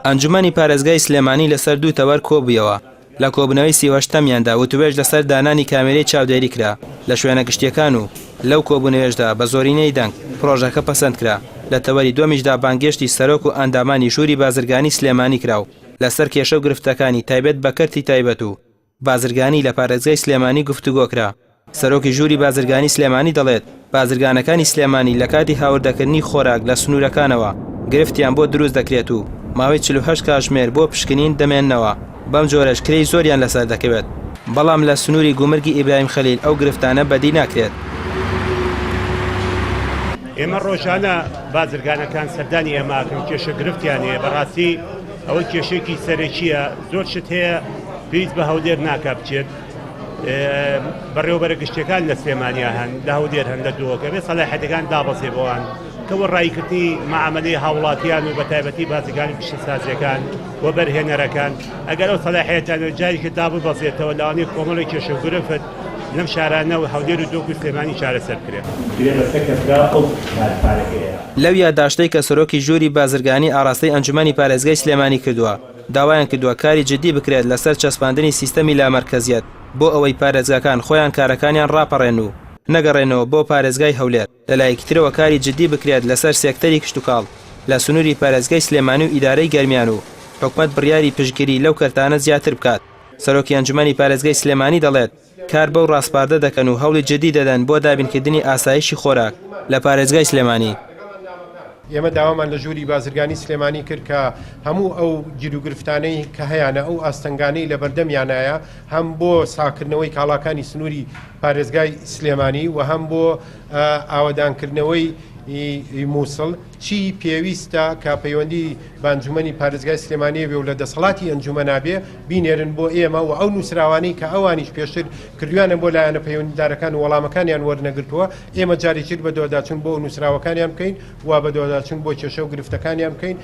ئەنجومەنی پارێزگای سلێمانی لەسەر دوو تەوەر کۆبوویەوە. لە کۆبنەوەی 38ەمیاندا وتوبێژ لەسەر دانانی کامێرەی چاودێری کرا لە شوێنە گشتیەکان و لەو کۆبوونەوێژدا بە زۆرینەی دەنگ پرۆژەکە پەسەند کرا. لە تەوەری دووەمیشدا بانگێشتی سەرۆک و ئەندامانی ژووری بازرگانی سلێمانی کراو لەسەر کێشە و گرفتەکانی تایبەت بە کەرتی تایبەت و بازرگانی لە پارێزگای سلێمانی گفتوگۆ کرا. سەرۆکی ژووری بازرگانی سلێمانی دەڵێت بازرگانەکانی سلێمانی لە کاتی هاوردەکردنی خۆراک لە سنوورەکانەوە گرفتیان بۆ دروست دەکرێت و ماوەی 48 کاتژمێر بۆ پشکنین دەمێننەوە. بەم جۆرەش کرێی زۆریان لەسەر دەکەوێت، بەڵام لە سنووری گومرگی ئیبراهیم خەلیل ئەو گرفتانە بەدی ناکرێت. ئێمە ڕۆژانە بازرگانەکان سەردانی ئێماکەن کێشە گرفتیانەیە. بەڕاستی ئەوە کێشێکی سەرەکیە، زۆر شت هەیە پێویست بە هەولێر ناکا بچێت. بەڕێوەبەرە گشتەکان لە سلێمانیا هەن، لە هەولێر هەن، لە دووەکە بێ سەلاحەتەکان دابەزێ بۆوان کەوە ڕایکردنی معاملەی هاوڵاتیان و بە تایبەتی بازرگانی پیشەسازیەکان و بەرهێنەرەکان ئەگەر ئەو سەلاحەتیان جارێکی داببەزێتەوە لەوانەیە کۆمەڵی کێشە و گرفت لەم شارانە و هەولێر و دۆک و سلێمانی چارەسەر کرێت. لەو یادداشتەی کە سەرۆکی ژووری بازرگانی ئاراستەی ئەنجومەنی پارێزگای سلێمانی کردووە، داوایان کردووە کاری جدی بکرێت لەسەر چەسپاندنی سیستەمی لامەرکەزیەت بۆ ئەوەی پارێزگاکان خۆیان کارەکانیان ڕاپەڕێن و نەگەڕێنەوە بۆ پارێزگای هەولێر. لەلایەکی ترەوە کاری جدی بکرێت لەسەر سێکتەری کشتتوکاڵ لە سنووری پارێزگای سلێمانی و ئیدارەی گەرمیان و حکومەت بڕیاری پشتگیری لەو کەرتانە زیاتر بکات. سەرۆکی ئەنجومەنی پارێزگای سلێمانی دەڵێت کار بەو ڕاستپاردە دەکەن و هەوڵی جدی دەدەن بۆ دابینکردنی ئاسایشی خۆراک لە پارێزگای سلێمانی. ئێمە داوامان لە ژووری بازرگانی سلێمانی کرد کە هەموو ئەو گیرروگرفتانەی کە هەیەە ئەو ئاستەنگانەی لە بەردەمیانایە هەم بۆ ساکردنەوەی کاڵاکانی سنووری پارێزگای سلێمانی و هەم بۆ ئاوەدانکردنەوەی مووسڵ چی پێویستە کە پەیوەندی بە ئەنجومەنی پارێزگای سلێمانی بێ و لە دەسەڵاتی ئەنجومەنابێ بینێرن بۆ ئێمە و ئەو نووسراوانەی کە ئەوانیش پێشتر کردویانە بۆ لایەنە پەیوەندیدارەکان و وەڵامەکانیان وەرنەگرتووە ئێمە جارێکتر بە دۆداچوون بۆ نووسراوەکانیان بکەین و بە دۆداچوون بۆ کێشە و گرفتەکانیان بکەین.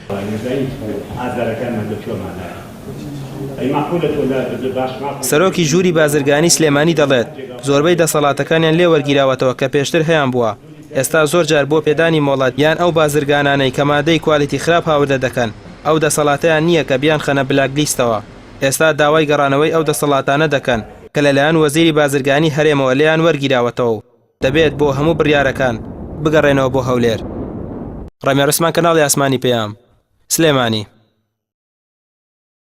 سەرۆکی ژووری بازرگانی سلێمانی دەڵێت زۆربەی دەسەڵاتەکانیان لێ وەرگیراوەتەوە کە پێشتر هەیان بووە. ئێستا زۆر جار بۆ پێدانی مۆڵەت یان ئەو بازرگانانەی کە مادەی کوالیتی خراپ هاوردە دەکەن ئەو دەسەڵاتیان نییە کە بیان خەنە بلاکلیستەوە. ئێستا داوای گەڕانەوەی ئەو دەسەڵاتانە دەکەن کە لەلایەن وەزیری بازرگانی هەرێمەوە لێیان وەرگیراوەتەوە و دەبێت بۆ هەموو بڕیارەکان بگەڕێنەوە بۆ هەولێر. ڕەمێ ڕسمان کەناڵی ئاسمانی پێیام سلێمانی.